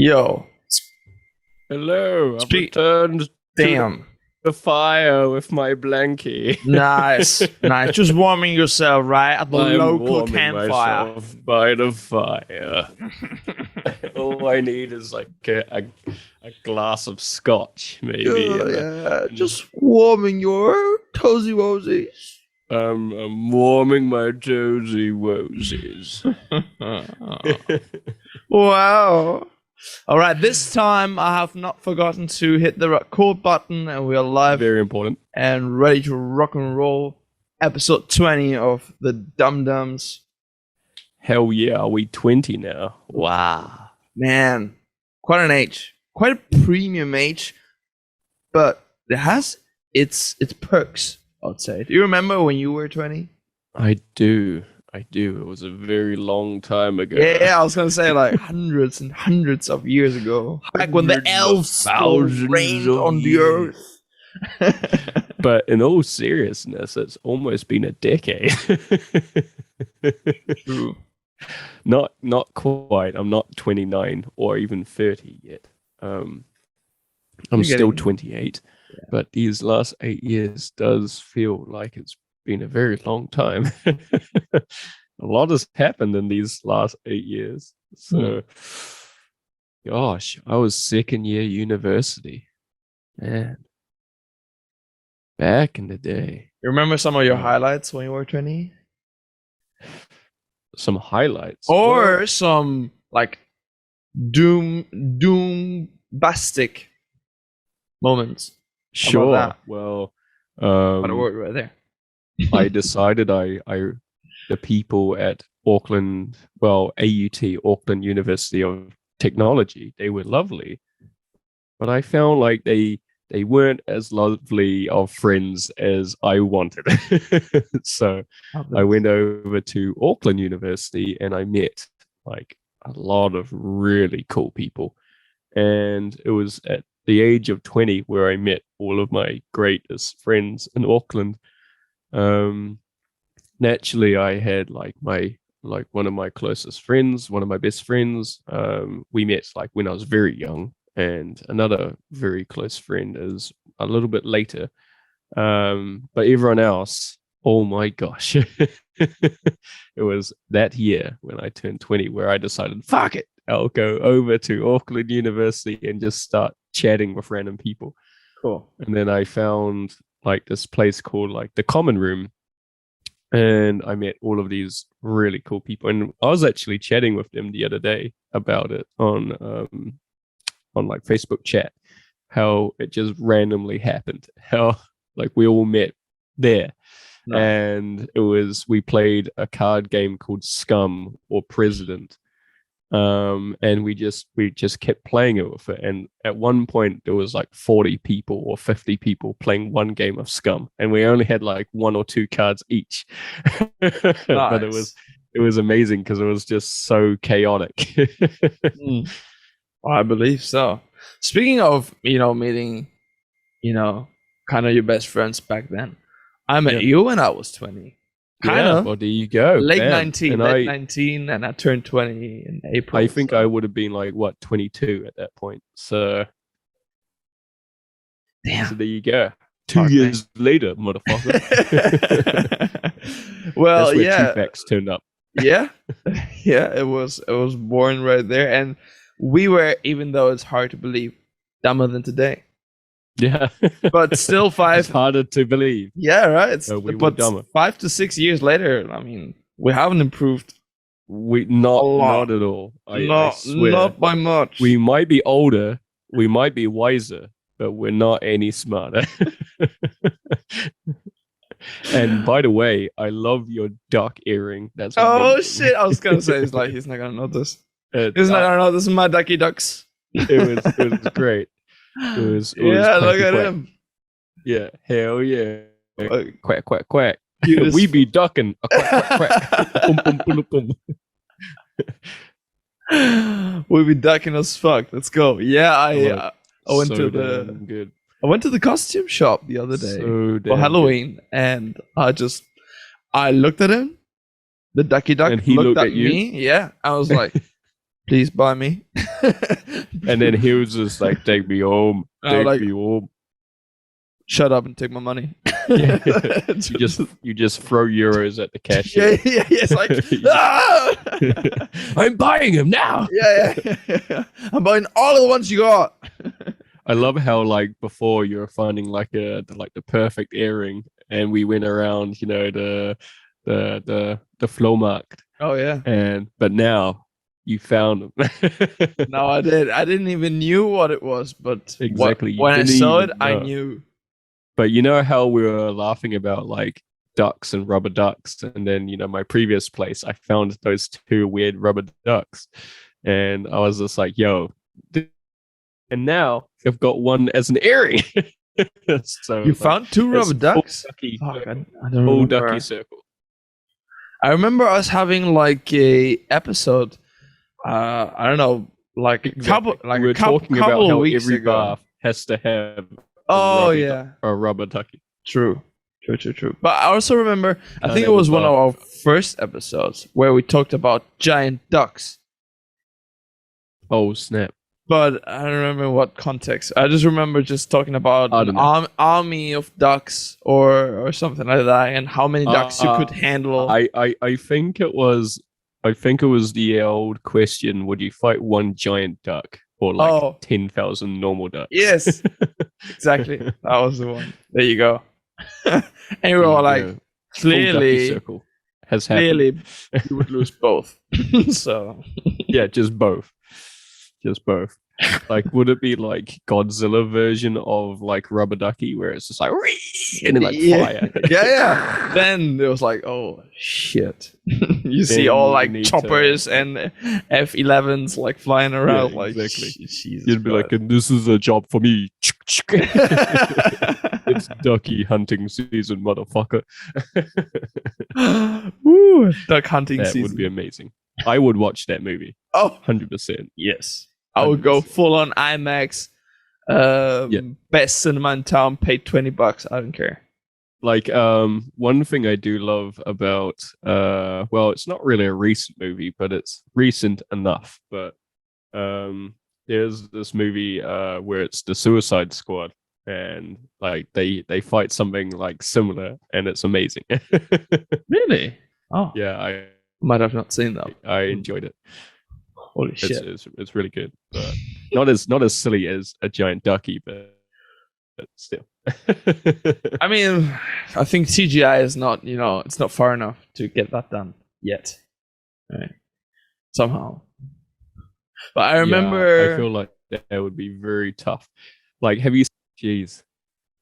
Yo, Hello, I've speak. returned to Damn, the fire with my blankie. nice, nice. Just warming yourself, right, at the I'm local warming campfire. myself by the fire. All I need is like a glass of scotch, maybe. Yeah, just warming your toesy woesies. I'm warming my dozy wosies. Wow. All right, this time I have not forgotten to hit the record button, and we are live Very important. and ready to rock and roll. Episode 20 of the Dum Dums. Hell yeah, are we 20 now? Wow. Man, quite an age, quite a premium age, but it has its perks, I would say. Do you remember when you were 20? I do. It was a very long time ago. Yeah, I was gonna say like hundreds and hundreds of years ago, back when the elves still reigned on the earth. But in all seriousness, it's almost been a decade. True. Not quite. I'm not 29 or even 30 yet. I'm still 28, but these last 8 years does feel like it's been a very long time. A lot has happened in these last 8 years. So, gosh, I was second year university. Man, back in the day. You remember some of your highlights when you were 20? Some highlights. Or some like doombastic moments. Sure. Well, what a word right there. I decided the people at Auckland, AUT, Auckland University of Technology, they were lovely, but I found like they weren't as lovely of friends as I wanted. So I went over to Auckland University and I met like a lot of really cool people. And it was at the age of 20 where I met all of my greatest friends in Auckland. Naturally, I had like one of my closest friends, one of my best friends. We met like when I was very young, and another very close friend is a little bit later. But everyone else, oh my gosh, it was that year when I turned 20 where I decided, fuck it, I'll go over to Auckland University and just start chatting with random people. Cool. And then I found like this place called like the Common Room. And I met all of these really cool people. And I was actually chatting with them the other day about it on like Facebook chat, how it just randomly happened, how like we all met there. No. And we played a card game called Scum or President. And we just kept playing it with it. And at one point there was like 40 people or 50 people playing one game of Scum, and we only had like 1 or 2 cards each. Nice. But it was amazing because it was just so chaotic. I believe so. Speaking of, meeting, kind of your best friends back then, I met you when I was 20. Kind of. Well, there you go. Late 19, and I turned 20 in April. I think I would have been like, 22 at that point. So, damn. So there you go. 2 years later, motherfucker. Well, that's where Two-Facts turned up. Yeah, it was born right there, and we were, even though it's hard to believe, dumber than today. Yeah, but still it's harder to believe. Yeah, right. But 5 to 6 years later, I mean, we haven't improved. Not at all. I swear. Not by much. We might be older, we might be wiser, but we're not any smarter. And by the way, I love your duck earring. That's shit! I was gonna say it's like he's not gonna notice. He's not gonna notice my ducky ducks. It was great. It was look at him. Yeah, hell yeah. Quack, quack, quack. We be ducking. Quack, quack, quack. Boom, boom, boom, boom. We be ducking as fuck. Let's go. Yeah, I went to good. I went to the costume shop the other day for Halloween, and I looked at him. The ducky duck and he looked at you. me. Yeah, I was like, please buy me. And then he was just like, "Take me home, I was take like, me home." shut up and take my money. Yeah. you just throw euros at the cashier. yeah. It's like, ah! I'm buying him now. yeah. I'm buying all of the ones you got. I love how like before you were finding like the perfect earring, and we went around, the flow market, Oh yeah. but now you found them. No, I did. I didn't even knew what it was, but Exactly. You when I didn't saw it, even I know. knew. But you know how we were laughing about like ducks and rubber ducks, and then my previous place, I found those two weird rubber ducks, and I was just like, "Yo!" And now I've got one as an earring. So You found two it's rubber ducks? Ducky Fuck, circle. I don't Full remember. ducky circle. I remember us having like a episode. I don't know, like Exactly. like we were a couple talking about of how weeks every ago. bath has to have Oh rubber yeah, a rubber ducky. true. But I also remember, I Can't think it have a was one of bath our without- first episodes where we talked about giant ducks. Oh snap! But I don't remember what context. I just remember just talking about I an don't know. army of ducks or something like that, and how many ducks you could handle. I think it was the old question: would you fight one giant duck or like Oh. 10,000 normal ducks? Yes, exactly. That was the one. There you go. And we were all like, Full ducky clearly, circle has happened. you would lose both. So Yeah, just both. Like, would it be like Godzilla version of like Rubber Ducky, where it's just like and then like fire? yeah. Then it was like, oh shit! You see Then all you like need choppers and F-11s like flying around. Yeah, like exactly. Jesus You'd be like, and this is a job for me. It's ducky hunting season, motherfucker. Woo, duck hunting That season would be amazing. I would watch that movie. Oh 100%. yes, I would go 100%. full on IMAX. Best cinema in town. Paid $20. I don't care. Like, one thing I do love about, well, it's not really a recent movie, but it's recent enough. But there's this movie where it's the Suicide Squad, and like they fight something like similar, and it's amazing. Really? Oh, Yeah, I might have not seen that. enjoyed it. Holy shit! It's really good, but not as silly as a giant ducky, but still. I mean, I think CGI is not, it's not far enough to get that done yet. Right. Somehow. But I remember. Yeah, I feel like that would be very tough. Like, have you? Jeez,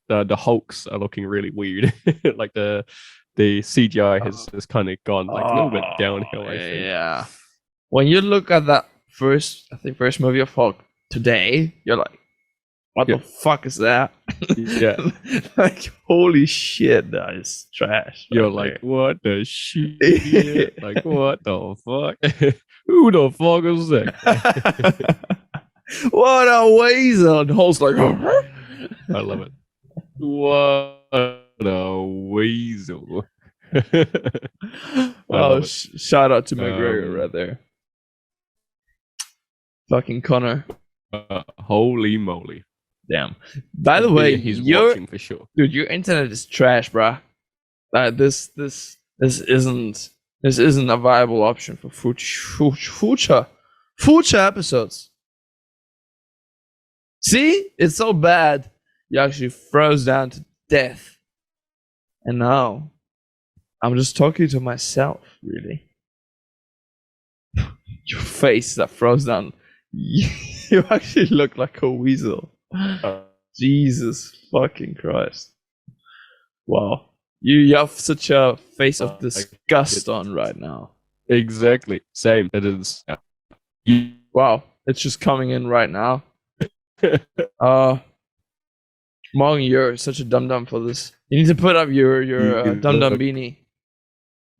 the Hulks are looking really weird. Like the CGI has kind of gone like a little bit downhill. I think. Yeah. When you look at that first movie of Hulk today, you're like, what the fuck is that? Yeah. Like, holy shit, that is trash. You're like, what the shit? Like, what the fuck? Who the fuck is that? What a weasel! And Hulk's like, I love it. What a weasel. Oh, shout out to McGregor right there. Fucking Connor. Holy moly. Damn. By the way, he's watching for sure. Dude, your internet is trash, bruh. This isn't a viable option for future episodes. See? It's so bad. You actually froze down to death. And now I'm just talking to myself, really. Your face that froze down. You actually look like a weasel. Jesus fucking Christ. Wow. You have such a face of disgust on right now. Exactly. Same. It is. Wow. It's just coming in right now. Morgan, you're such a dum-dum for this. You need to put up your dum-dum beanie.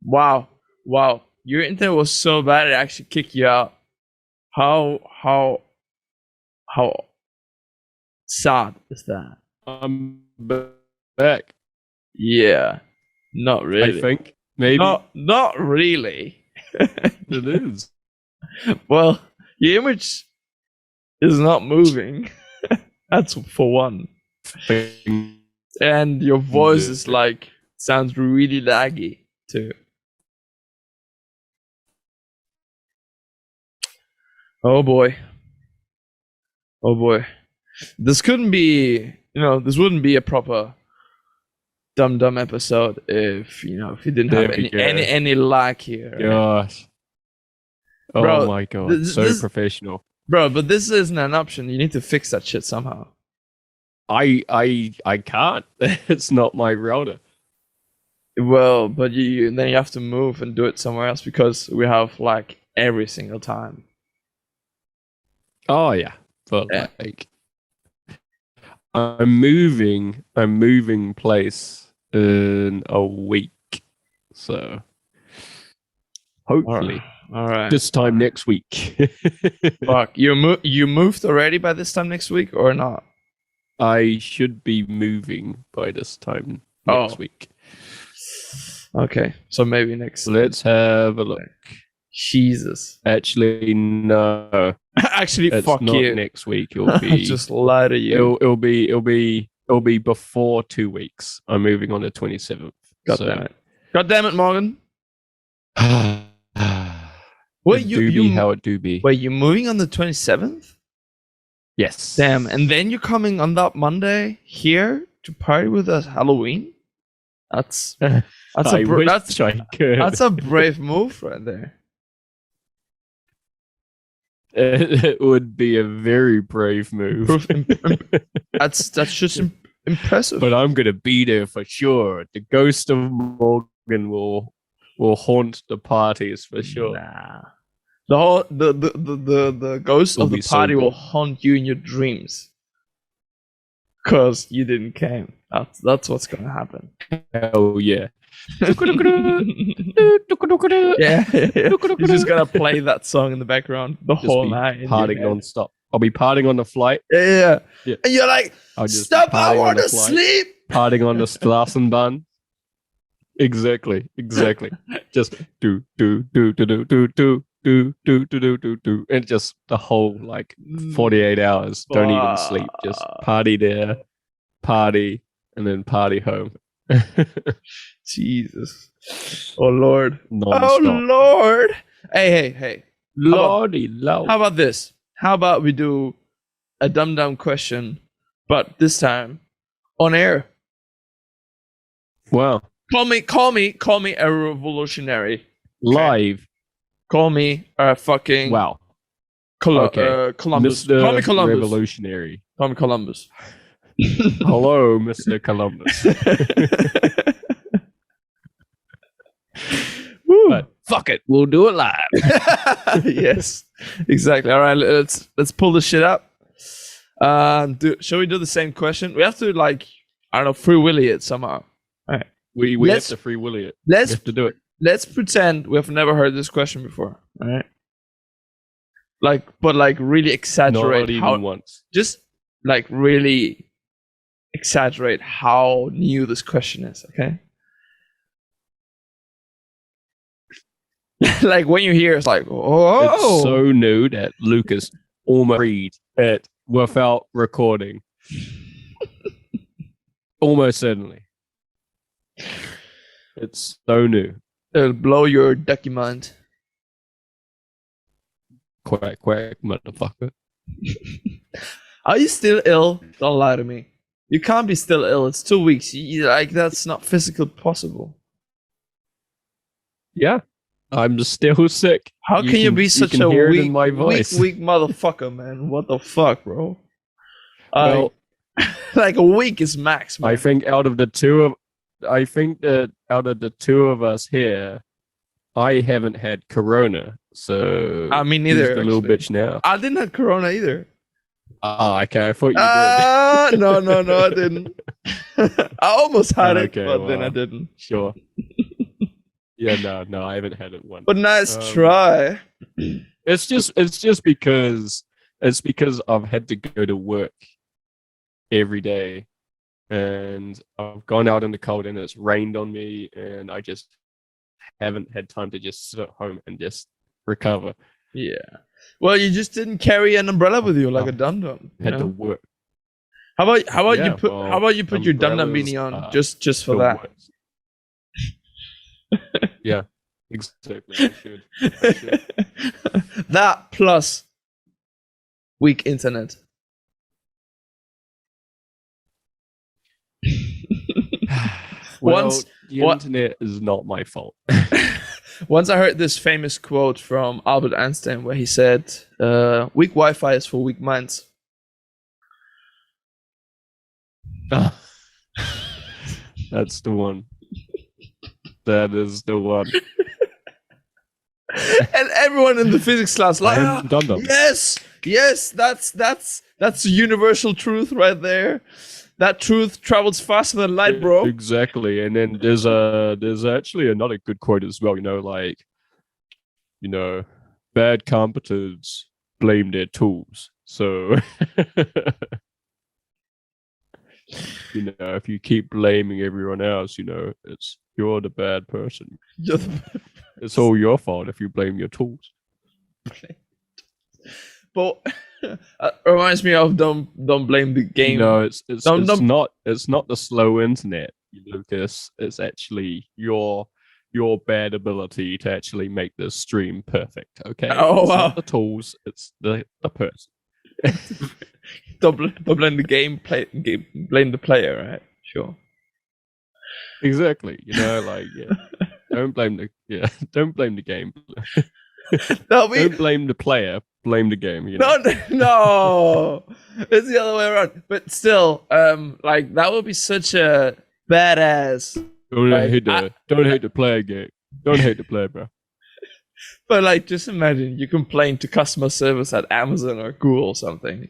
Wow. Your internet was so bad it actually kicked you out. How sad is that? I'm back. Yeah. Not really. I think. Maybe. Not really. It is. Well, your image is not moving. That's for one. And your voice is like sounds really laggy too. Oh boy. Oh boy. This couldn't be, this wouldn't be a proper Dum Dum episode if if you didn't have any lag here. Gosh. Oh Bro, my god, so professional. Bro, but this isn't an option. You need to fix that shit somehow. I can't. It's not my router. Well, but then you have to move and do it somewhere else because we have like every single time. Oh yeah. But like I'm moving place in a week. So hopefully all right. This time next week. Fuck. You moved already by this time next week or not? I should be moving by this time next week. Okay. So maybe next Let's have a look. Jesus. Actually, no. Actually, it's fuck not you. Next week. It'll be just lie to you. It'll be before 2 weeks. I'm moving on the 27th. God damn it, Morgan. Wait, how it do be. Wait, you're moving on the 27th? Yes. Damn, and then you're coming on that Monday here to party with us Halloween? That's a brave move right there. It would be a very brave move. That's just impressive. But I'm gonna be there for sure. The ghost of Morgan will haunt the parties for sure. Nah. The ghost of the party will haunt you in your dreams. Cause you didn't came. That's what's gonna happen. Hell yeah. Yeah. You're just gonna play that song in the background the whole night. Partying non-stop. I'll be partying on the flight. Yeah. And you're like, stop, I want to sleep. Partying on the Straßenbahn. Exactly. Just do, and just the whole 48 hours. Don't even sleep. Just party there, party, and then party home. Jesus. Oh Lord. Non-stop. Oh Lord. Hey. Lordy Lord. How about this? How about we do a Dum Dum question, but this time on air? Wow. Call me a revolutionary. Live. Call me a fucking wow. Columbus. Mr. Call me Columbus. Revolutionary. Call me Columbus. Hello, Mr. Columbus. But fuck it, we'll do it live. Yes, exactly. All right, let's pull this shit up. Shall we do the same question? We have to free willy it somehow. All right, we have to free willy it. We have to do it. Let's pretend we have never heard this question before. All right, but really exaggerate. Not even once. Just really exaggerate how new this question is. Okay. When you hear it's it's so new that Lucas almost read it without recording. Almost certainly. It's so new. It'll blow your ducky mind. Quack, motherfucker. Are you still ill? Don't lie to me. You can't be still ill. It's 2 weeks. That's not physically possible. Yeah. I'm still sick. How can you be such a weak motherfucker, man? What the fuck, bro? Well, a week is max, man. I think that out of the two of us here, I haven't had corona, so me neither. A little bitch now. I didn't have corona either. Okay. I thought you did. No, I didn't. I almost had it, but then I didn't. Sure. Yeah, no, I haven't had it once. But nice try. It's just because I've had to go to work every day, and I've gone out in the cold, and it's rained on me, and I just haven't had time to just sit at home and just recover. Yeah. Well, you just didn't carry an umbrella with you like a Dum Dum. Had to work. How about Yeah, you put well, how about you put your Dum Dum umbrellas beanie on are just for the that? worst. Yeah, exactly. I should. That plus weak internet. Well, Once the what internet is not my fault. once I heard this famous quote from Albert Einstein where he said, "Weak Wi-Fi is for weak minds." That's the one. That is the one. And everyone in the physics class like, And Dum Dums. yes, that's universal truth right there. That truth travels faster than light, bro. Exactly. And then there's actually another good quote as well, bad carpenters blame their tools. So if you keep blaming everyone else, you're the bad person. It's all your fault if you blame your tools. But reminds me of don't blame the game. No, it's not the slow internet, Lucas. It's actually your bad ability to actually make this stream perfect. Okay. Oh, it's wow. not the tools, it's the person. Don't blame the game. Blame the player, right? Sure. Exactly. Don't blame the game. Don't blame the player. Blame the game. No, it's the other way around. But still, that would be such a badass. Don't hate the player game. Don't hate the player, bro. But just imagine you complain to customer service at Amazon or Google or something,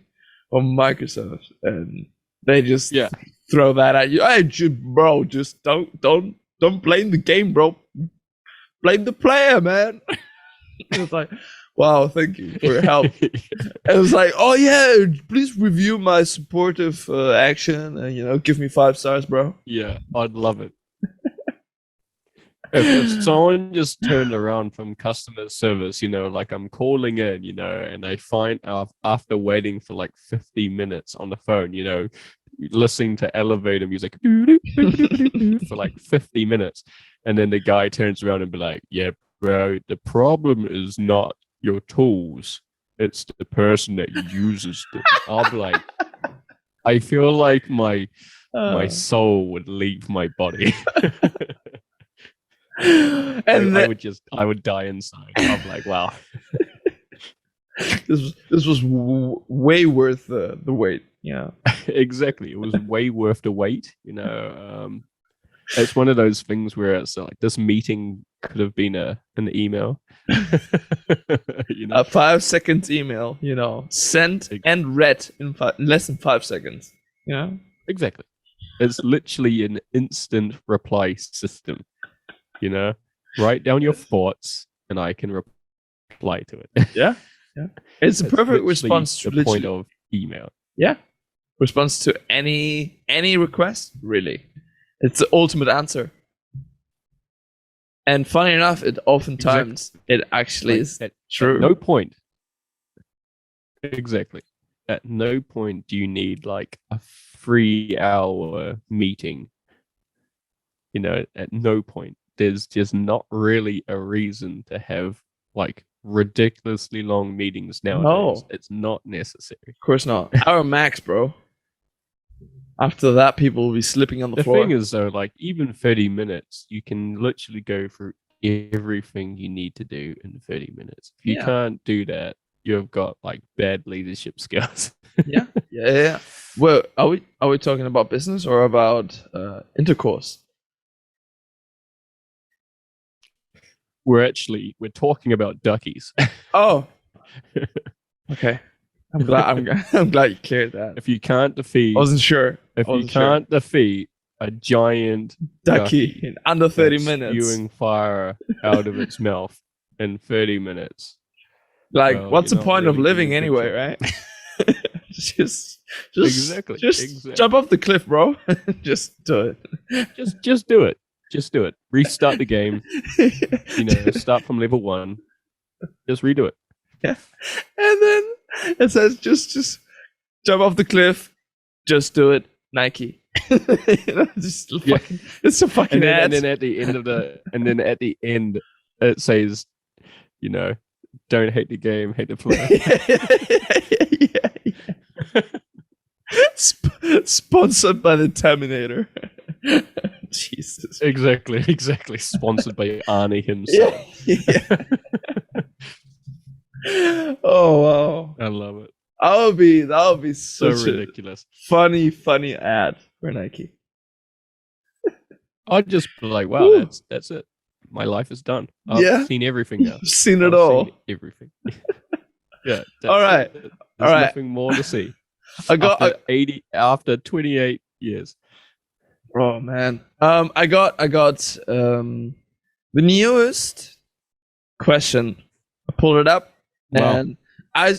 or Microsoft, and they just throw that at you. Hey, bro, just don't blame the game, bro. Blame the player, man. It's like, wow, thank you for your help. It was like, oh yeah, please review my supportive action and give me 5 stars, bro. Yeah, I'd love it. If someone just turned around from customer service, I'm calling in, and I find out after waiting for like 50 minutes on the phone, listening to elevator music for like 50 minutes, and then the guy turns around and be like, yeah, bro, the problem is not your tools, it's the person that uses them. I'll be like, I feel like my soul would leave my body. And I would die inside. I'm like, wow. This was way worth the wait. Yeah. Exactly. It was way worth the wait. It's one of those things where it's like this meeting could have been an email. A 5 seconds email, sent and read in less than 5 seconds. Exactly. It's literally an instant reply system. Write down your thoughts and I can reply to it. Yeah. It's a perfect response to the point of email. Yeah. Response to any request, really. It's the ultimate answer. And funny enough, it oftentimes it actually is true. At no point. Exactly. At no point do you need like a 3-hour meeting. At no point. There's just not really a reason to have like ridiculously long meetings nowadays. No. It's not necessary. Of course not. Hour max, bro. After that, people will be slipping on the floor. The thing is, though, like even 30 minutes, you can literally go through everything you need to do in 30 minutes. If you can't do that, you've got like bad leadership skills. Yeah. Well, are we talking about business or about intercourse? We're talking about duckies. Oh, okay. I'm glad you cleared that. If you can't defeat, I wasn't sure. If you can't defeat a giant ducky in under 30 minutes, spewing fire out of its mouth in 30 minutes, what's the point of living anyway, right? just exactly. Jump off the cliff, bro. Just do it. Just do it. Just do it. Restart the game. Start from level 1. Just redo it. Yeah. And then it says, just jump off the cliff. Just do it, Nike. Just fucking, it's a fucking ad. And then at the end, it says, don't hate the game, hate the player. Sponsored by the Terminator. Jesus. Exactly. Sponsored by Arnie himself. Yeah. Oh wow. I love it. That would be So such ridiculous. a funny ad for Nike. I'd just be like, wow, that's it. My life is done. I've seen everything now. You've seen it all. Seen everything. Yeah. All right. There's All right. nothing more to see. I after 28 years. Oh man. I got the newest question. I pulled it up, and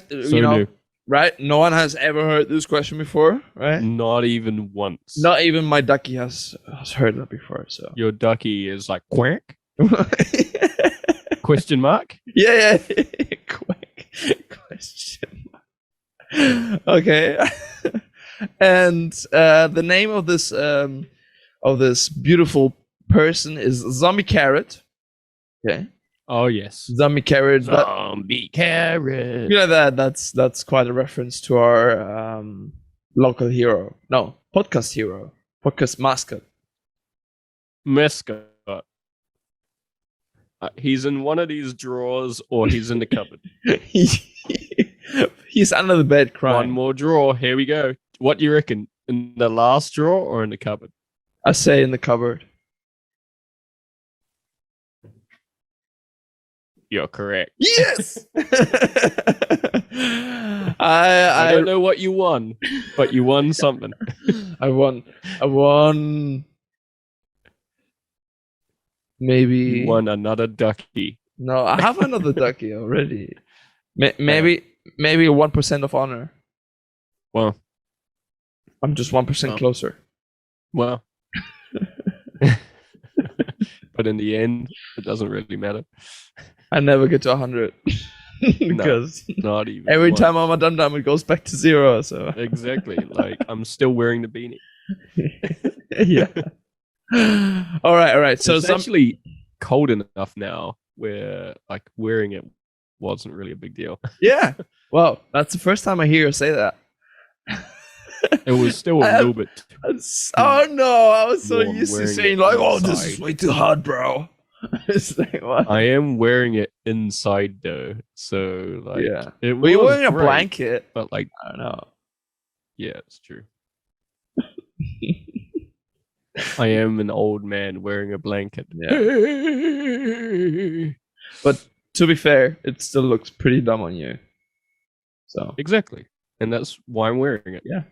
new. right? No one has ever heard this question before, right? Not even once. Not even my ducky has heard that before. So your ducky is like quack? Question mark? Yeah. Quack. Question mark. Okay. And the name of this beautiful person is Zombie Carrot. Okay. Oh yes. Zombie Carrot. Zombie Carrot. You know that's quite a reference to our local hero. No, podcast hero. Podcast mascot. Mascot. He's in one of these drawers, or he's in the cupboard. He's under the bed crying. One more drawer. Here we go. What do you reckon? In the last drawer or in the cupboard? I say in the cupboard. You're correct. Yes. I don't know what you won, but you won something. I won. Maybe you won another ducky. No, I have another ducky already. Maybe 1% of honor. Well, I'm just 1% closer. Well, but in the end, it doesn't really matter. I never get to 100 because not even every time I'm a Dum Dum, it goes back to 0. So exactly, like I'm still wearing the beanie. Yeah. All right. So it's actually cold enough now where like wearing it wasn't really a big deal. Yeah. Well, that's the first time I hear you say that. It was still a little bit. Oh no! I was so used to saying like, "Oh, this is way too hot, bro." It's like, what? I am wearing it inside though, so like, yeah. Well, you're wearing a blanket, but like, I don't know. Yeah, it's true. I am an old man wearing a blanket. Yeah. But to be fair, it still looks pretty dumb on you. So exactly, and that's why I'm wearing it. Yeah.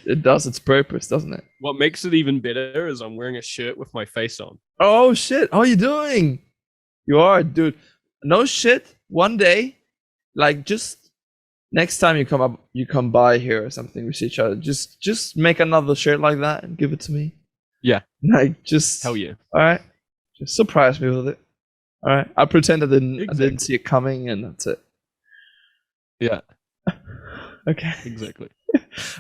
It does its purpose, doesn't it? What makes it even better is I'm wearing a shirt with my face on. Oh shit! How are you doing? You are, dude. No shit. One day, like just next time you come by here or something, we see each other. Just make another shirt like that and give it to me. Yeah. Like just hell yeah. All right. Just surprise me with it. All right. I pretend I didn't see it coming, and that's it. Yeah. Okay. Exactly.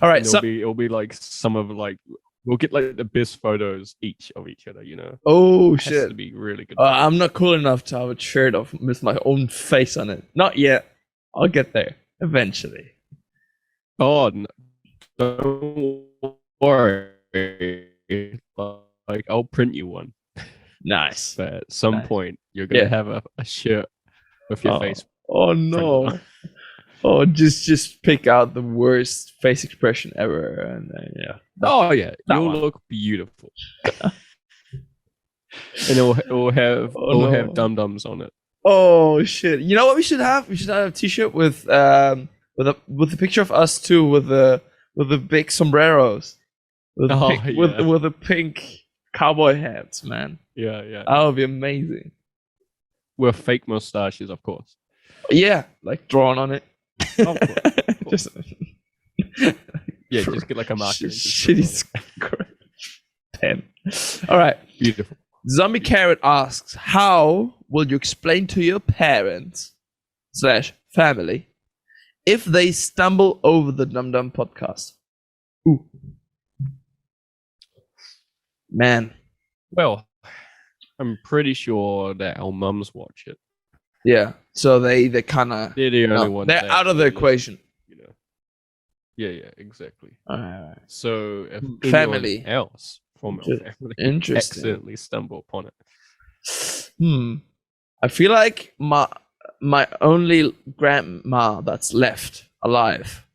All right. It'll be like some of like we'll get like the best photos each of each other. Oh it shit! has to be really good. I'm not cool enough to have a shirt with my own face on it. Not yet. I'll get there eventually. Oh, no, don't worry. Like I'll print you one. Nice. But at some point, you're gonna have a shirt with your face. Oh no. Oh, just pick out the worst face expression ever, and yeah. Oh yeah, you'll look beautiful. And it'll have Dum Dums on it. Oh shit! You know what we should have? We should have a T-shirt with a picture of us too, with the big sombreros, with the pink cowboy hats, man. Yeah. That would be amazing. With fake mustaches, of course. Yeah, like drawn on it. Of course. Just just get like a marker. Shitty pen. All right. Beautiful. Zombie Carrot asks, how will you explain to your parents /family if they stumble over the Dum Dum podcast? Ooh. Man. Well, I'm pretty sure that our mums watch it. Yeah. So they kind of They're the only ones. they're out of the equation. You know. Yeah, exactly. All right. So if Family anyone else from our family Interesting. accidentally stumble upon it. I feel like my only grandma that's left alive.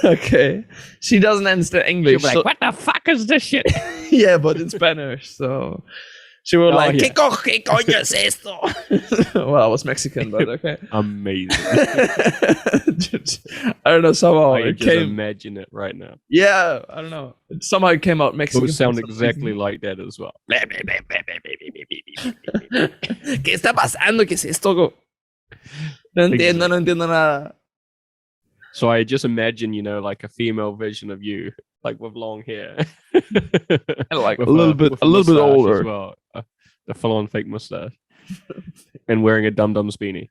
Okay, she doesn't understand English. She'll be like, what the fuck is this shit? Yeah, but in Spanish. So she was like, yeah. ¿Qué coño es esto? Well, I was Mexican, but okay. Amazing. I don't know, somehow I it just came. imagine it right now. Yeah, I don't know. Somehow it came out Mexican. It would sound exactly like that as well. ¿Qué está pasando? ¿Qué es esto? No entiendo nada. So I just imagine, like a female version of you, like with long hair, And like a little bit older. as well, the full-on fake mustache, and wearing a Dum Dums beanie.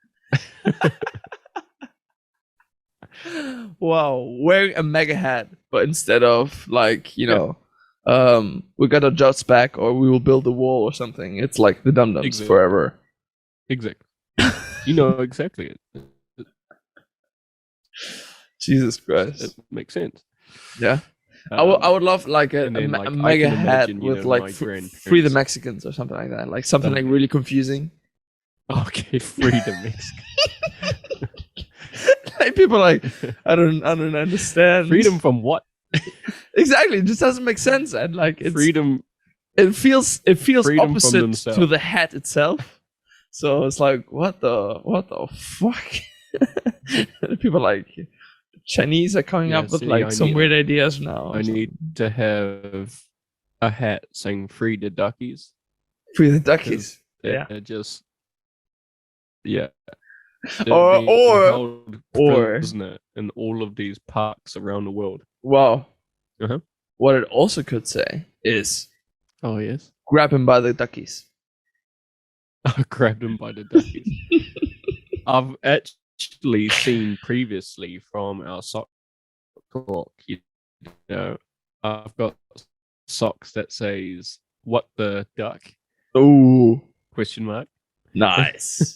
Wow, wearing a mega hat, but instead of like we got our jobs back, or we will build a wall or something. It's like the Dum Dums forever. Exactly. You know exactly. Jesus Christ, it makes sense. Yeah, I would love like a mega hat with like free the Mexicans or something like that, like something like really confusing. Okay, free the Mexicans. Like people like I don't understand. Freedom from what? Exactly, it just doesn't make sense, and like it's freedom. It feels freedom opposite to the hat itself. So it's like what the fuck? People like Chinese are coming up with like some weird ideas now. I need to have a hat saying "Free the Duckies." Free the Duckies. Yeah. It just or in all of these parks around the world. Wow. Uh-huh. What it also could say is, oh yes, grab him by the duckies. I grabbed him by the duckies. I've actually seen previously from our sock talk, I've got socks that says "What the duck?" Ooh. Question mark. Nice.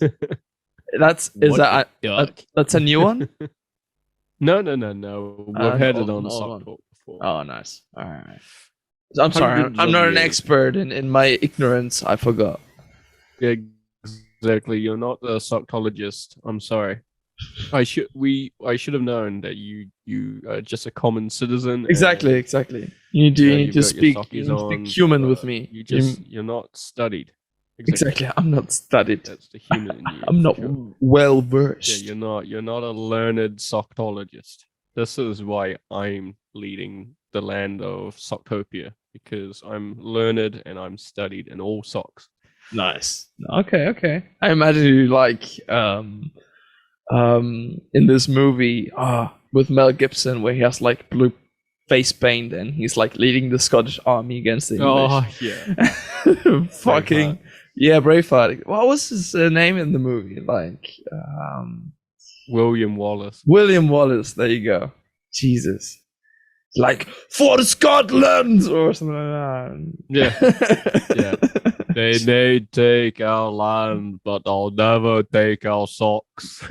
That's a new one? No. We've had it on sock talk before. Oh, nice. All right. I'm sorry. I'm not an expert in my ignorance. I forgot. Yeah, exactly. You're not a soctologist. I'm sorry. I should have known that you are just a common citizen. Exactly. You need to speak human with me. You're not studied. Exactly. I'm not studied. That's the human in you. I'm not well versed. Yeah, you're not a learned soctologist. This is why I'm leading the land of Socktopia, because I'm learned and I'm studied in all socks. Nice. Okay. I imagine you like in this movie with Mel Gibson where he has like blue face paint and he's like leading the Scottish army against the English. Oh yeah. Fucking Braveheart. Yeah, Braveheart. What was his name in the movie? Like William Wallace. William Wallace, there you go. Jesus. Like for Scotland or something like that. Yeah. They may take our land, but they'll never take our socks.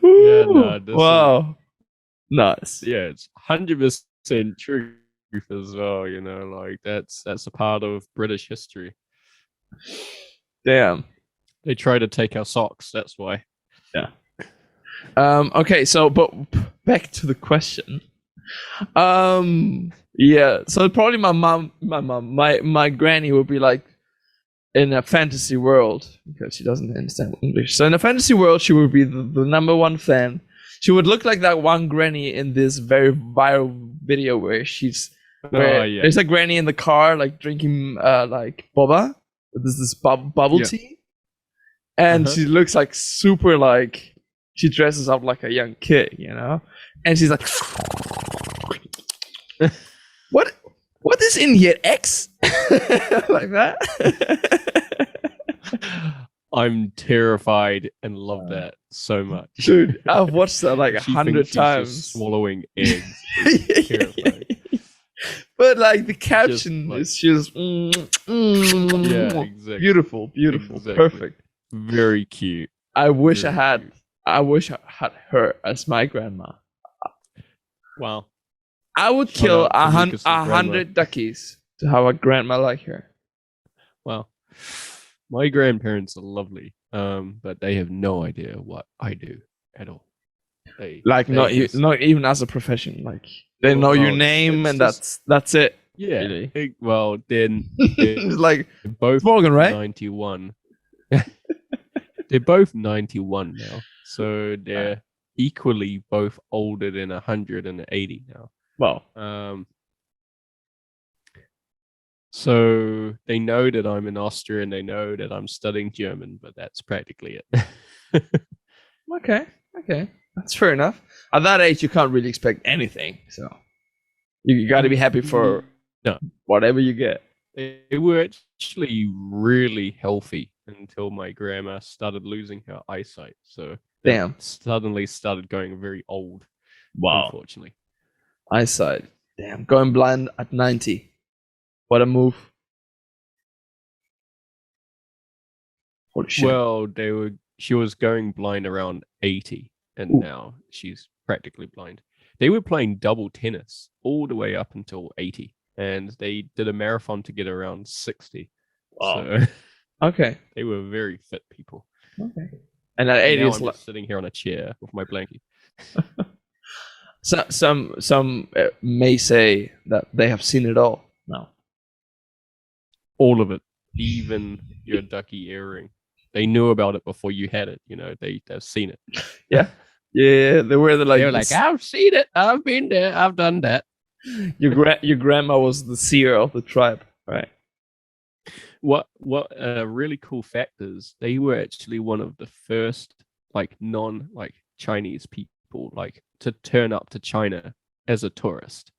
Wow. Nice. Yeah, it's 100% truth as well, like that's a part of British history. Damn. They try to take our socks, that's why. Yeah. Okay, so but back to the question. Yeah, so probably my granny would be like in a fantasy world because she doesn't understand English. So in a fantasy world, she would be the number one fan. She would look like that one granny in this very viral video where there's a granny in the car like drinking like boba. There's this bubble tea, and she looks like super like she dresses up like a young kid, and she's like, what what is in here? X? Like that? I'm terrified and love that so much. Dude, I've watched that like She 100 thinks she's times. just swallowing eggs. It's terrifying. But like the caption like- is just Yeah, exactly. beautiful, Exactly. perfect. Very cute. I wish Very I had cute. her as my grandma. Wow. I would Shout kill out to Lucas's grandma. 100 duckies to have a grandma like her. Wow. My grandparents are lovely, but they have no idea what I do at all. They Not just- not even as a profession. Like they know your Well, name it's and just- that's it. yeah. really. Well, then It's like they're both Morgan, right? 91. They're both 91 now, so they're equally both older than 180 now. Well, So they know that I'm in Austria and they know that I'm studying German, but that's practically it. okay, that's fair enough. At that age, you can't really expect anything, so you got to be happy for No. whatever you get. They were actually really healthy until my grandma started losing her eyesight. So they Damn. suddenly started going very old. Wow, Unfortunately. eyesight. Damn, going blind at 90. What a move. Holy shit. Well, she was going blind around 80, and Ooh. now she's practically blind. They were playing double tennis all the way up until 80, and they did a marathon to get around 60. Wow. So Okay. they were very fit people. Okay. And at And 80 now is I'm like just sitting here on a chair with my blanket. some may say that they have seen it all. No. All of it, even your ducky earring. They knew about it before you had it. You know, they've seen it. Yeah. Yeah, they were They were like, I've seen it. I've been there. I've done that. your grandma was the seer of the tribe, right? What a really cool fact is they were actually one of the first non Chinese people to turn up to China as a tourist,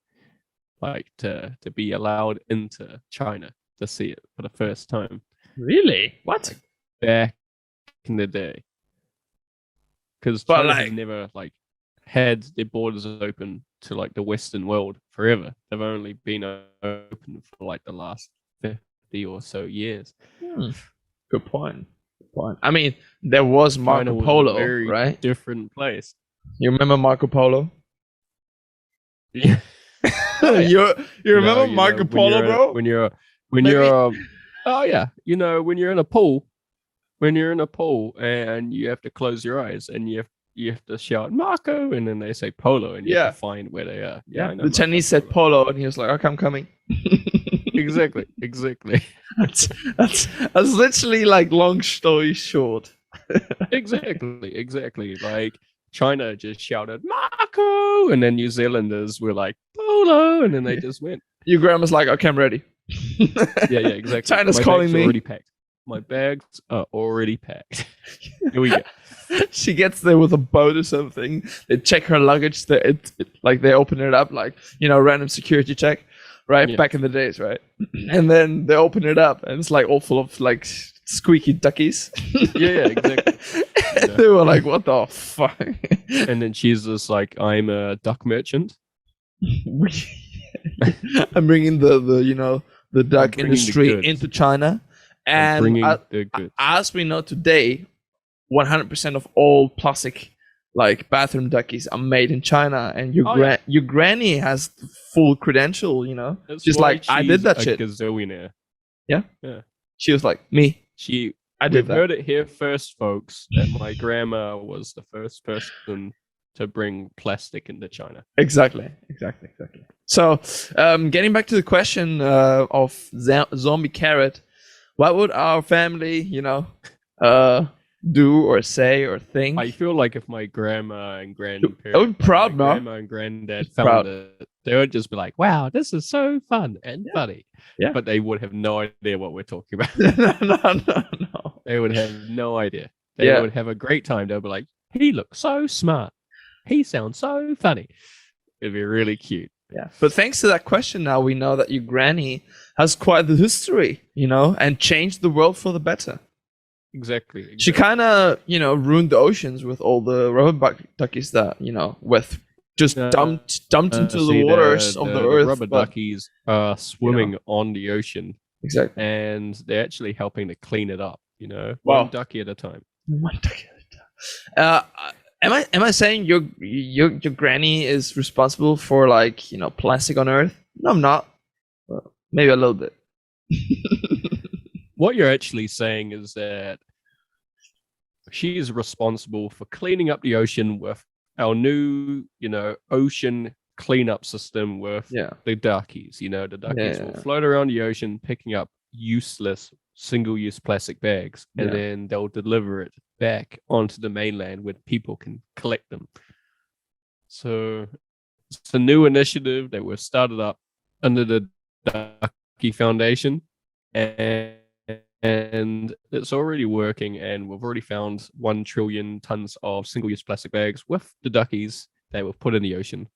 to be allowed into China to see it for the first time Really? What? back in the day. Because But, China has never had their borders open to the Western world forever. They've only been open for the last 50 or so years. Good point. I mean, there was China Marco was Polo, a very right? different place. You remember Marco Polo? Yeah. you remember Marco Polo, bro? When you're oh yeah, when you're in a pool, and you have to close your eyes and you have to shout Marco, and then they say Polo, and you have to find where they are. Yeah, I know the Chinese said Polo, and he was like, "Okay, I'm coming." exactly. That's literally long story short. exactly. China just shouted Marco, and then New Zealanders were like Polo, and then they just went. Your grandma's like, "Okay, I'm ready." Yeah, exactly. China's My calling bags me. are already packed. My bags are already packed. Here we go. She gets there with a boat or something. They check her luggage. They open it up random security check, right? Yeah. Back in the days, right? And then they open it up, and it's all full of squeaky duckies. Yeah, exactly. They were like, "What the fuck?" And then she's just like, "I'm a duck merchant. I'm bringing the duck bringing the industry goods. into China, and Bringing the goods." as we know today, 100% of all plastic bathroom duckies are made in China, and your granny has the full credential. That's She's why like, "I did that she's shit." a gazillionaire. She was like, "Me, I did We've that." heard it here first, folks, that my grandma was the first person to bring plastic into China. Exactly. So, getting back to the question of zombie carrot, what would our family, do or say or think? I feel like if my grandma and grandparents, I would be proud, my man. grandma and granddad Proud. found it, they would just be like, "Wow, this is so fun and funny." Yeah. But they would have no idea what we're talking about. No. They would have no idea. They Yeah. would have a great time. They'll be like, "He looks so smart. He sounds so funny." It'd be really cute. Yeah. But thanks to that question, now we know that your granny has quite the history, and changed the world for the better. Exactly. She kind of, ruined the oceans with all the rubber duckies that, with just dumped into the waters of the earth. Rubber duckies are swimming on the ocean. Exactly. And they're actually helping to clean it up, Wow. One ducky at a time. One ducky at a time. Am I saying your granny is responsible for plastic on Earth? No, I'm not. Well, maybe a little bit. What you're actually saying is that she is responsible for cleaning up the ocean with our new, ocean cleanup system with the duckies. The duckies will float around the ocean, picking up useless single-use plastic bags, and then they'll deliver it back onto the mainland where people can collect them. So it's a new initiative that was started up under the Ducky Foundation, and it's already working, and we've already found 1 trillion tons of single-use plastic bags with the duckies that were put in the ocean.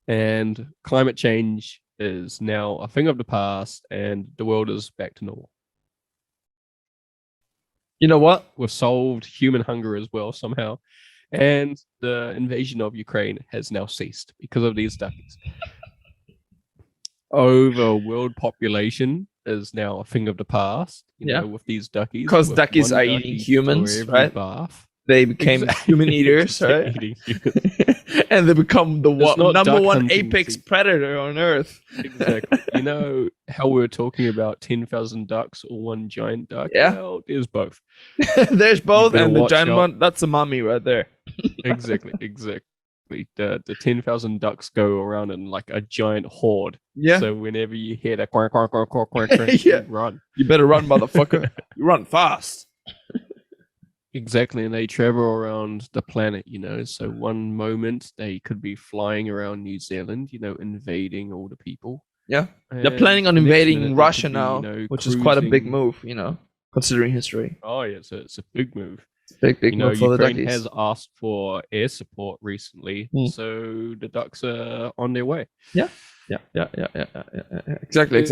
And climate change is now a thing of the past, and the world is back to normal. You know what? We've solved human hunger as well somehow. And the invasion of Ukraine has now ceased because of these duckies. World population is now a thing of the past, with these duckies. Because duckies are eating humans, right? Bath. They became human eaters, right? And they become the number one apex predator on Earth. Exactly. How we were talking about 10,000 ducks or one giant duck? Yeah. Well, there's both. There's both, and the giant one, that's a mummy right there. Exactly. The 10,000 ducks go around in like a giant horde. Yeah. So whenever you hear that quack, quack, quack, quack, quack, quack, you run. You better run, motherfucker. You run fast. Exactly, and they travel around the planet, So one moment they could be flying around New Zealand, invading all the people. Yeah. They're planning on invading Russia now, which is quite a big move, considering history. Oh, yeah, it's a big move. Big move for the duckies. Ukraine has asked for air support recently, so the ducks are on their way. Yeah. Exactly.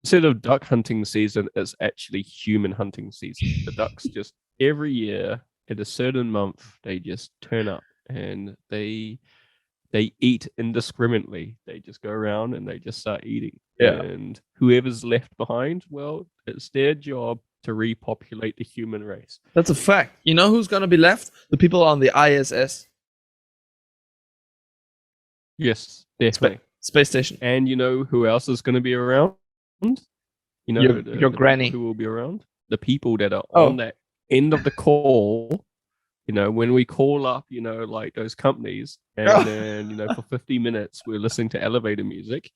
Instead of duck hunting season, it's actually human hunting season. The ducks just every year at a certain month, they just turn up and they eat indiscriminately. They just go around and they just start eating. Yeah. And whoever's left behind, well, it's their job to repopulate the human race. That's a fact. You know who's going to be left? The people on the ISS. Yes, definitely. Space station. And you know who else is going to be around? Your granny. Who will be around? The people that are on that end of the call. When we call up, like those companies, and then, for 50 minutes, we're listening to elevator music.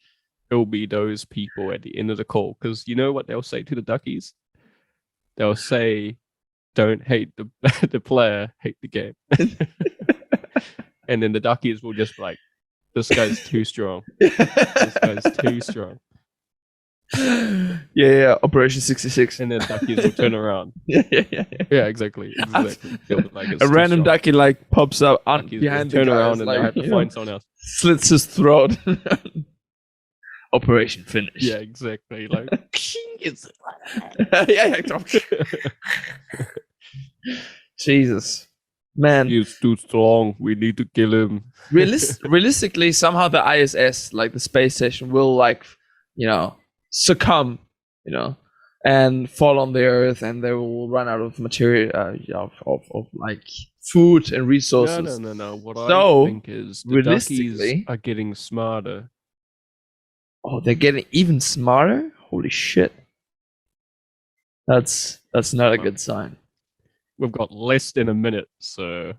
It'll be those people at the end of the call. Because you know what they'll say to the duckies? They'll say, don't hate the player, hate the game. And then the duckies will just be like, this guy's too strong. This guy's too strong. Yeah, Operation 66. And then duckies will turn around. Yeah, exactly. Like a random ducky pops up behind turn the around and they have to find someone else. Slits his throat. Operation finish. Yeah, exactly. Like Jesus. Man, he's too strong. We need to kill him. Realistically, somehow the ISS, like the space station, will succumb, and fall on the Earth, and they will run out of material, of food and resources. No. What I think is the duckies are getting smarter. Oh, they're getting even smarter? Holy shit! That's not a good sign. We've got less than a minute, so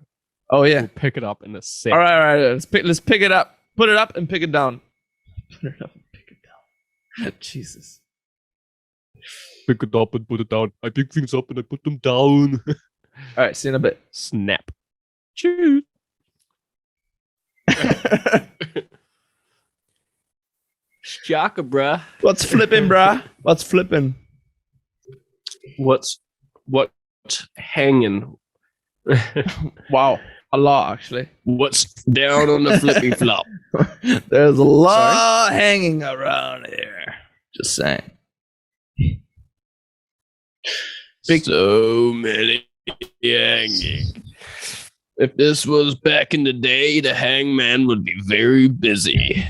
we'll pick it up in a sec. All right. Let's pick it up. Put it up and pick it down. Put it up and pick it down. Jesus. Pick it up and put it down. I pick things up and I put them down. All right, see you in a bit. Snap. Choo. Shaka, bruh. What's flipping, bruh? What's flipping? What's hanging? Wow. A lot, actually. What's down on the flippy flop? There's a lot hanging around here. Just saying. So many hanging. If this was back in the day, the hangman would be very busy.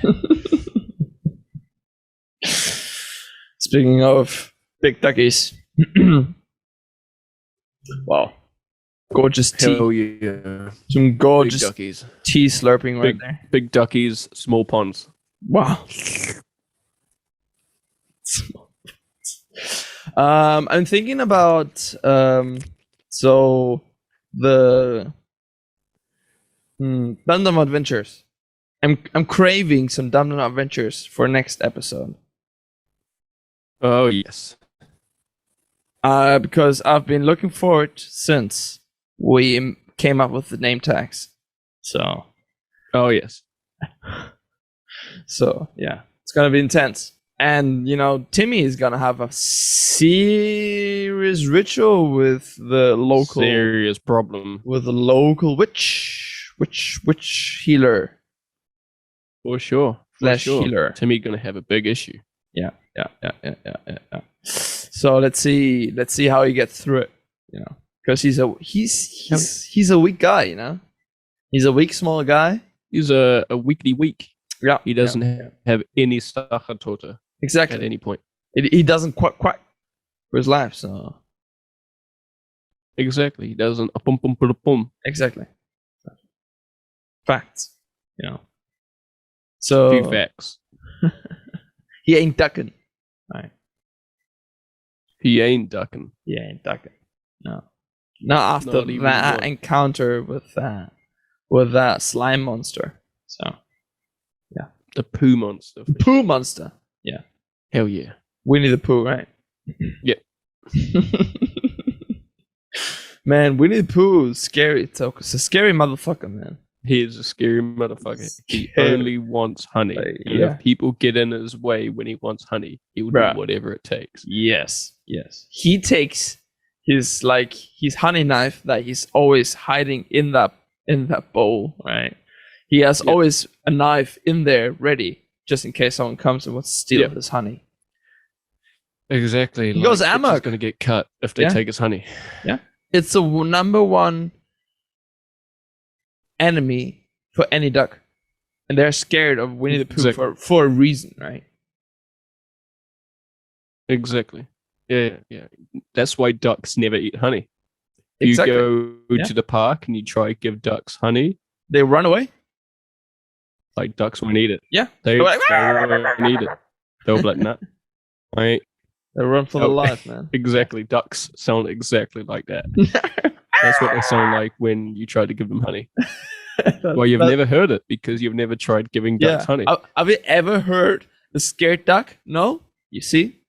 Speaking of big duckies. Wow. Gorgeous tea. Hell yeah. Some gorgeous Big duckies. tea slurping right there. Big duckies, small ponds. Wow. I'm thinking about so the Dum Dum Adventures. I'm craving some Dum Dum Adventures for next episode. Oh yes. Because I've been looking forward since we came up with the name tags. So. Oh yes. So yeah, it's gonna be intense. And Timmy is gonna have a serious ritual with the local serious problem with the local witch healer. For sure. Slash healer. Timmy gonna have a big issue. Yeah. So let's see how he gets through it. Because he's a weak guy. He's a weak small guy. He's a weekly weak. Yeah. He doesn't have any Sachertorte exactly at any point. He doesn't quack for his life. So exactly, he doesn't. Pum. Exactly. Facts. So few facts. He ain't ducking. Right. He ain't ducking. He ain't ducking. No. Not after that encounter with that slime monster. So yeah. The poo monster. The poo monster. Yeah. Hell yeah. Winnie the Pooh, right? Yeah. Man, Winnie the Pooh is scary. It's a scary motherfucker, man. He is a scary motherfucker. He only wants honey. And if people get in his way when he wants honey, he will do whatever it takes. Yes. He takes his honey knife that he's always hiding in that bowl, right? He has always a knife in there ready, just in case someone comes and wants to steal his honey. Exactly. He goes amok. He's going to get cut if they take his honey. Yeah. It's the number one enemy for any duck. And they're scared of Winnie the Pooh for a reason, right? Exactly. Yeah. That's why ducks never eat honey. You go to the park and you try to give ducks honey. They run away? Like ducks won't eat it. Yeah. They won't eat it. They'll be like, nah. Right. They run for their life, man. Exactly. Ducks sound exactly like that. That's what they sound like when you try to give them honey. Well, you've never heard it because you've never tried giving ducks honey. Have you ever heard the scared duck? No? You see?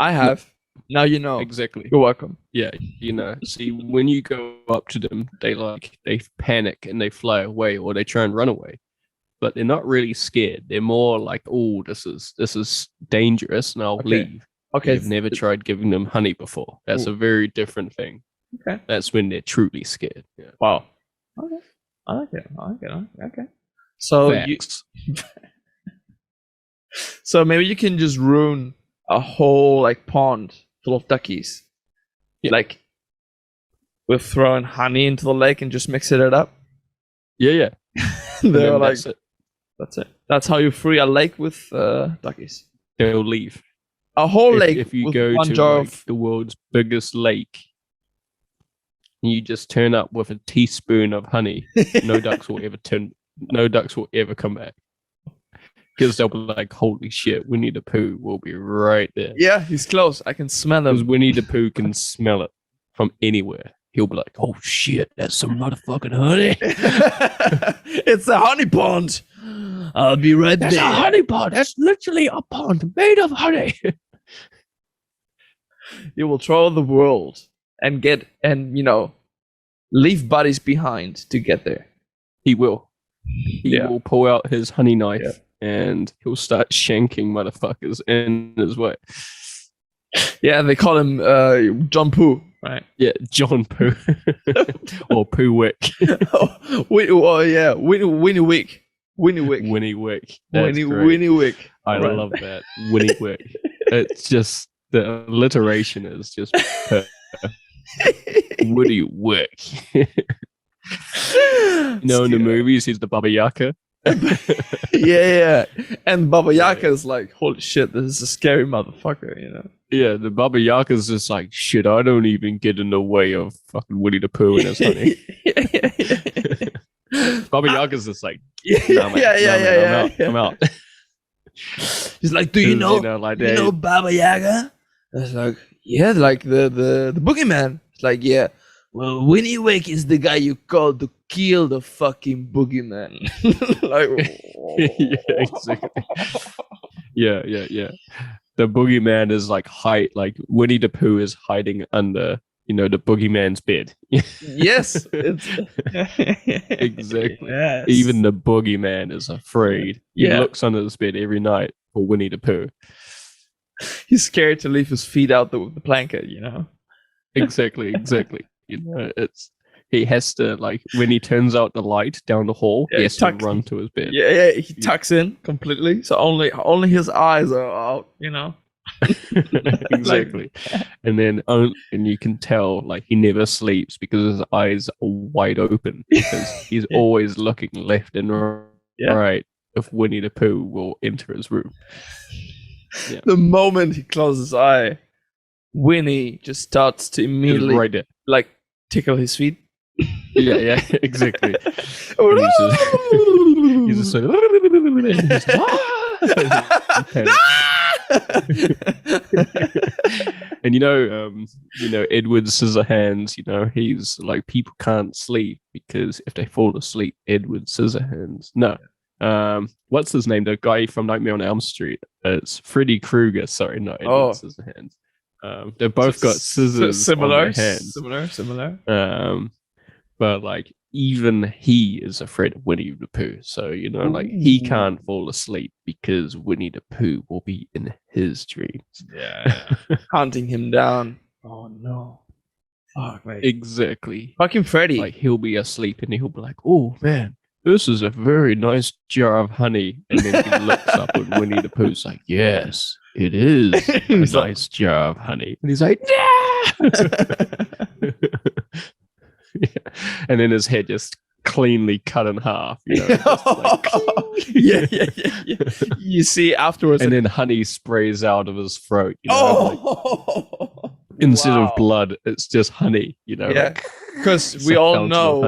I have. No. Now you know. Exactly. You're welcome. Yeah, See, when you go up to them, they panic and they fly away or they try and run away. But they're not really scared. They're more like, oh, this is dangerous and I'll leave. Okay. You've never tried giving them honey before. That's a very different thing. Okay. That's when they're truly scared. Yeah. Wow. Okay. I like it. Okay. So so maybe you can just ruin a whole pond full of duckies. Yeah. With throwing honey into the lake and just mixing it up. Yeah. They're like, that's it. That's how you free a lake with duckies. They'll leave. A whole lake. If you go to the world's biggest lake, and you just turn up with a teaspoon of honey, no ducks will ever come back. Because they'll be like, holy shit, Winnie the Pooh will be right there. Yeah, he's close. I can smell him. Because Winnie the Pooh can smell it from anywhere. He'll be like, oh shit, that's some motherfucking honey. It's a honey pond. I'll be right there. That's a honey pond. That's literally a pond made of honey. You will travel the world and leave buddies behind to get there. He will. He will pull out his honey knife and he'll start shanking motherfuckers in his way. Yeah, they call him John Pooh. right? Yeah, John Pooh or Pooh Wick. Winnie Wick. Winnie Wick. Winnie Wick. That's great. Winnie Wick. I love that. Winnie Wick. It's just the alliteration is just Woody Wick. In the movies, he's the Baba Yaga. yeah. And Baba Yaga is like, holy shit, this is a scary motherfucker, Yeah, the Baba Yaga is just like, shit, I don't even get in the way of fucking Winnie the Pooh and his honey. Baba Yaga's just like, I'm out. He's like, do you know Baba Yaga? It's like, yeah, like the boogeyman. It's like, yeah. Well, Winnie Wick is the guy you called to kill the fucking boogeyman. Like, yeah, exactly. Yeah. The boogeyman is like Winnie the Pooh is hiding under, the boogeyman's bed. Yes. Exactly. Yes. Even the boogeyman is afraid. He Yeah. looks under his bed every night for Winnie the Pooh. He's scared to leave his feet out the blanket, Exactly. He has to, like, when he turns out the light down the hall, he has to run to his bed. Yeah, he tucks in completely, so only his eyes are out, Exactly. And then and you can tell, like, he never sleeps because his eyes are wide open because he's always looking left and right if Winnie the Pooh will enter his room. Yeah. The moment he closes his eye, Winnie just starts to immediately right there. like tickle his feet. Yeah, exactly. He's just like, and Edward Scissorhands, he's like, people can't sleep because if they fall asleep, Edward Scissorhands. No. What's his name? The guy from Nightmare on Elm Street. It's Freddy Krueger. Sorry, not Edward Scissorhands. They've both got scissors similar on their hands. Similar. But like even he is afraid of Winnie the Pooh. So like he can't fall asleep because Winnie the Pooh will be in his dreams. Yeah. Hunting him down. Oh no. Fuck, mate. Exactly. Fucking Freddy. Like he'll be asleep and he'll be like, "Oh man, this is a very nice jar of honey." And then he looks up and Winnie the Pooh's like, "Yes, it is a nice jar of honey." And he's like, "Yeah." Yeah. And then his head just cleanly cut in half. Yeah. You see afterwards. And then honey sprays out of his throat. Instead of blood, it's just honey. Yeah, because we all know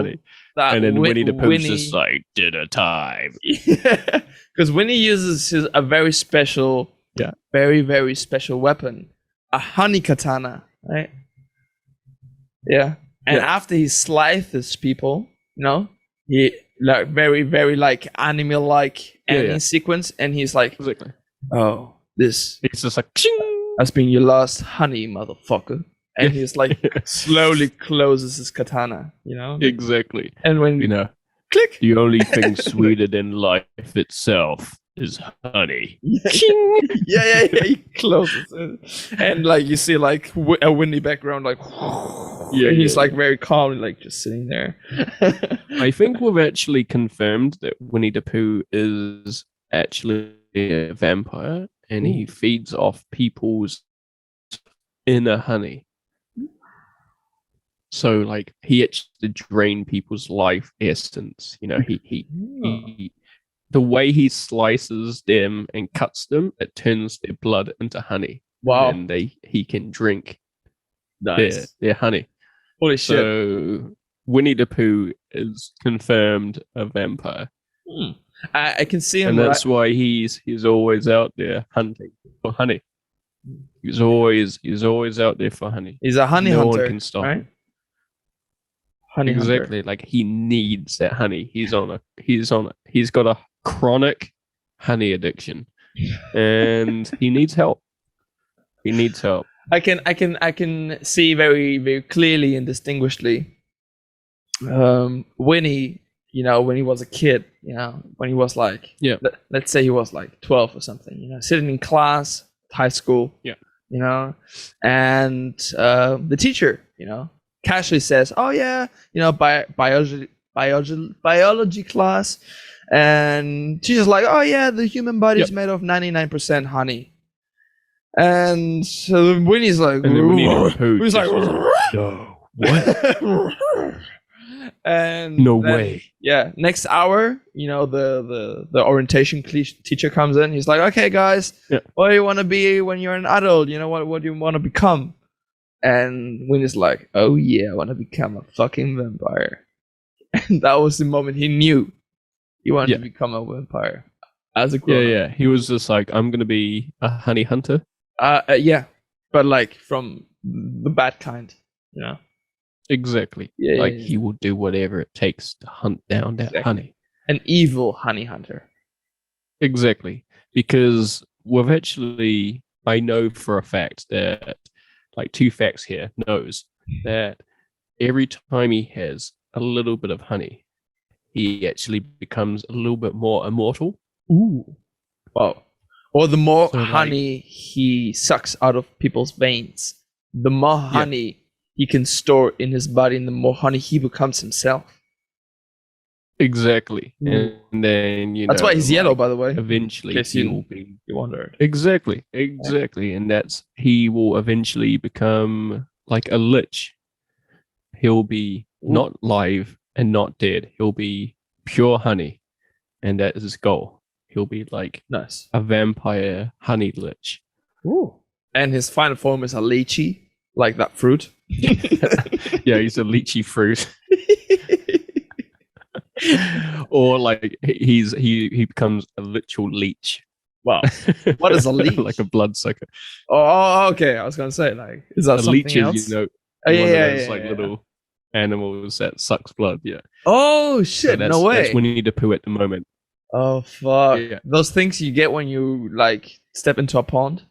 that. And then Winnie the Pooh's just like, dinner time. Yeah, because Winnie uses a very special, very, very special weapon, a honey katana, right? Yeah. And after he slices people, he like very, very like animal-like ending sequence, and he's like, "Oh, this." It's just like, "Has been your last honey, motherfucker." And he's like, slowly closes his katana, Exactly. And when click, the only thing sweeter than life itself is honey. Yeah. He closes it, and like you see like a windy background, like he's like very calm, like just sitting there. I think we've actually confirmed that Winnie the Pooh is actually a vampire, and he feeds off people's inner honey. So like he actually drain people's life essence. He the way he slices them and cuts them, it turns their blood into honey. Wow. And he can drink their honey. Holy shit. So Winnie the Pooh is confirmed a vampire. I can see him. And that's why he's always out there hunting for honey. He's always out there for honey. He's a honey hunter. No one can stop him. Honey exactly. Hunter. Like he needs that honey. He's got a chronic honey addiction, and he needs help. I can see very, very clearly and distinguishedly Winnie, when he was a kid, when he was like, let's say he was like 12 or something, sitting in class, high school, and the teacher, casually says, "Oh yeah, biology class," and teacher's like, "Oh yeah, the human body is made of 99% honey," and so Winnie's like, And then Winnie the "Whoa." Pooh He's like, no, what? and No then, way. yeah, next hour, the orientation teacher comes in. He's like, "Okay, guys, what do you want to be when you're an adult? What do you want to become?" And Winnie's like, "Oh yeah, I want to become a fucking vampire." And that was the moment he knew he wanted to become a vampire as a grown-up. Yeah. He was just like, I'm gonna be a honey hunter. Yeah, but like from the bad kind, Exactly. He will do whatever it takes to hunt down that honey. An evil honey hunter. Exactly. Because I know for a fact that, like, two facts here, knows that every time he has a little bit of honey, he actually becomes a little bit more immortal. Ooh. Wow. Or the more honey he sucks out of people's veins, the more honey he can store in his body, and the more honey he becomes himself. Exactly. And then, that's why he's yellow, by the way. Eventually he will be. You wondered. Exactly. And he will eventually become like a lich. He'll be not live and not dead. He'll be pure honey. And that is his goal. He'll be like a vampire honey lich. Ooh. And his final form is a lychee, like that fruit. Yeah, he's a lychee fruit. Or like he becomes a literal leech. Wow. What is a leech? Like a bloodsucker. Oh, okay. I was gonna say, like, is that something leech else? Is, little animals that sucks blood. Yeah. Oh shit! So no way. That's Winnie the Pooh at the moment. Oh fuck! Yeah. Those things you get when you like step into a pond.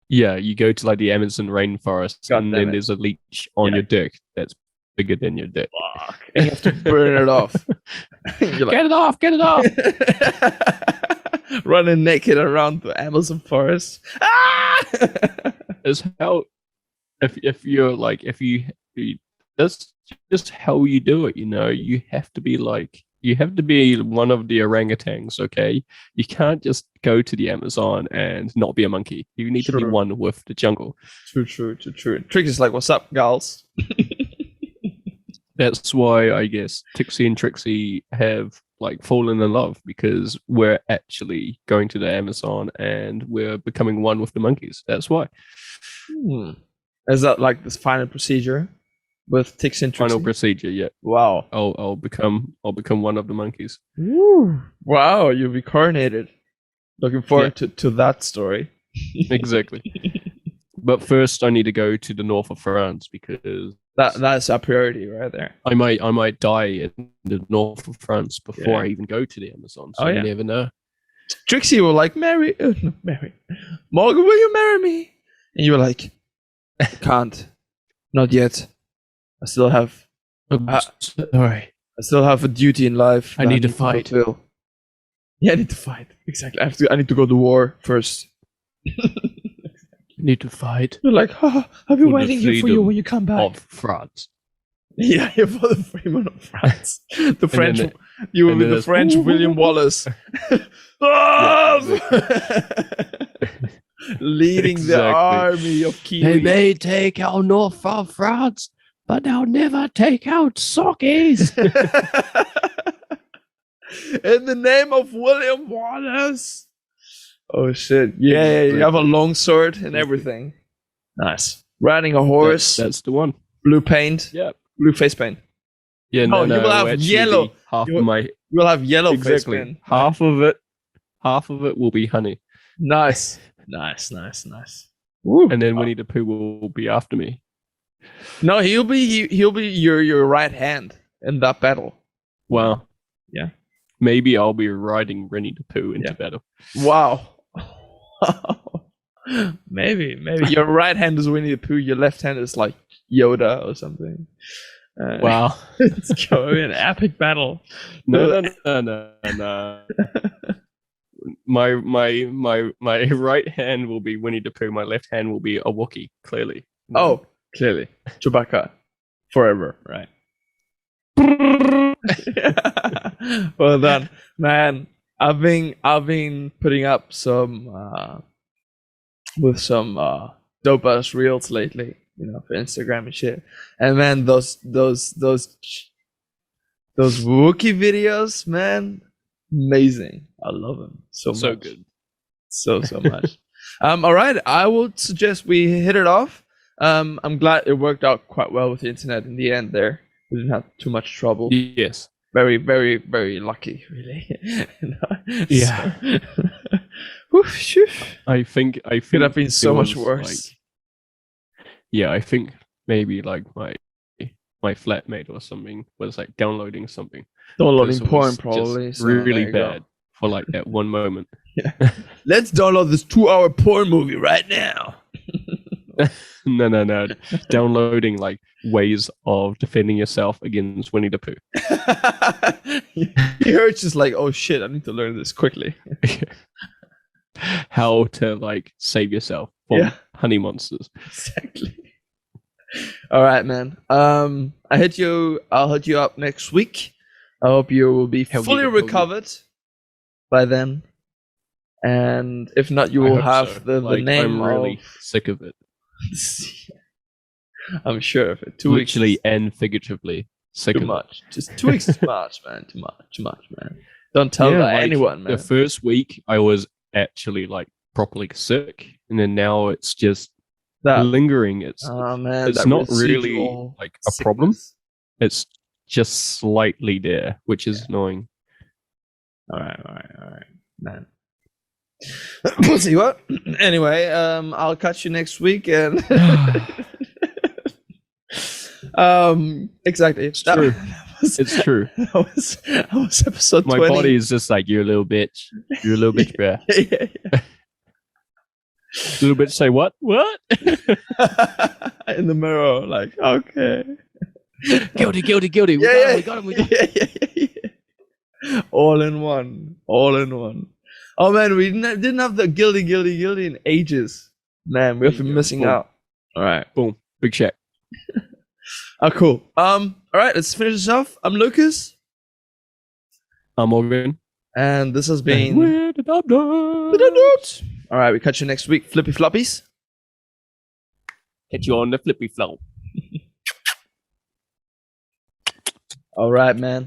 Yeah, you go to like the Amazon rainforest, and then there's a leech on your dick that's bigger than your dick. Fuck! And you have to burn it off. Like, get it off! Get it off! Running naked around the Amazon forest. Is how if you're like that's just how you do it. You have to be one of the orangutans. Okay, you can't just go to the Amazon and not be a monkey. You need to be one with the jungle. True. Trick is like, "What's up, gals?" That's why I guess Tixie and Trixie have like fallen in love, because we're actually going to the Amazon and we're becoming one with the monkeys. That's why. Is that like this final procedure with Tixie and Trixie? Final procedure, yeah. Wow. I'll become one of the monkeys. Woo. Wow, you'll be coronated. Looking forward to that story. Exactly. But first, I need to go to the north of France, because that's a priority right there. I might die in the north of France before I even go to the Amazon. So you never know. Trixie will like, Morgan, will you marry me? And you were like, can't, not yet. I still have. Sorry. I still have a duty in life. I need to fight. Yeah, I need to fight. Exactly. I need to go to war first. Need to fight. You're like, I'll be waiting here for you when you come back. Of France. Yeah, for the freedom of France. The French. You will be the French William Wallace. Leading the army of Kiwi. They may take our north of France, but they'll never take out Sockies. In the name of William Wallace. Oh shit! Yeah, you have a long sword and everything. Nice. Riding a horse. That's the one. Blue paint. Yeah. Blue face paint. Yeah. No, you will have yellow. You will have yellow face paint. Half of it will be honey. Nice. Woo. And then Winnie the Pooh will be after me. No, he'll be your right hand in that battle. Wow. Yeah. Maybe I'll be riding Winnie the Pooh into battle. Wow. Maybe your right hand is Winnie the Pooh, your left hand is like Yoda or something. Wow. It's going to be an epic battle. No. my right hand will be Winnie the Pooh. My left hand will be a Wookiee. Clearly. Oh, clearly, Chewbacca, forever, right? Well done, man. I've been putting up some with some dope ass reels lately, for Instagram and shit. And man, those Wookiee videos, man, amazing. I love them so much. Good. So much. All right, I would suggest we hit it off. I'm glad it worked out quite well with the internet in the end there. We didn't have too much trouble. Yes. Very, very, very lucky, really. Yeah. So, I think could have been so much worse. I think maybe like my flatmate or something was like downloading something. Downloading porn, probably. So really bad for like that one moment. Yeah. Let's download this 2-hour porn movie right now. No. Downloading like ways of defending yourself against Winnie the Pooh. You heard just like, oh shit, I need to learn this quickly. How to like save yourself from honey monsters. Exactly. All right, man. I'll hit you up next week. I hope you will be fully recovered by then. And if not, you will have the name. I'm really sick of it. I'm sure of it. 2 weeks. Literally and figuratively sick of much. Just 2 weeks is too much, man. Too much, man. Don't tell anyone, man. The first week I was actually like properly sick, and then now it's just lingering. It's not really like a problem. It's just slightly there, which is annoying. All right, man. We'll see what. Anyway, I'll catch you next week, and exactly. It's true. It's true. That was episode 20. My body is just like, you're a little bitch. You're a little bitch, bruh. Yeah. Little bitch say what? What? In the mirror, like, okay. Guilty. Yeah, we got him. Yeah. All in one. Oh man, we didn't have the guilty in ages. Man, we have been missing out. All right. Boom. Big check. Oh, cool. All right, let's finish this off. I'm Lucas. I'm Morgan. And this has been We're the Dum Dums. All right, we catch you next week. Flippy floppies. Catch you on the flippy flow. All right, man.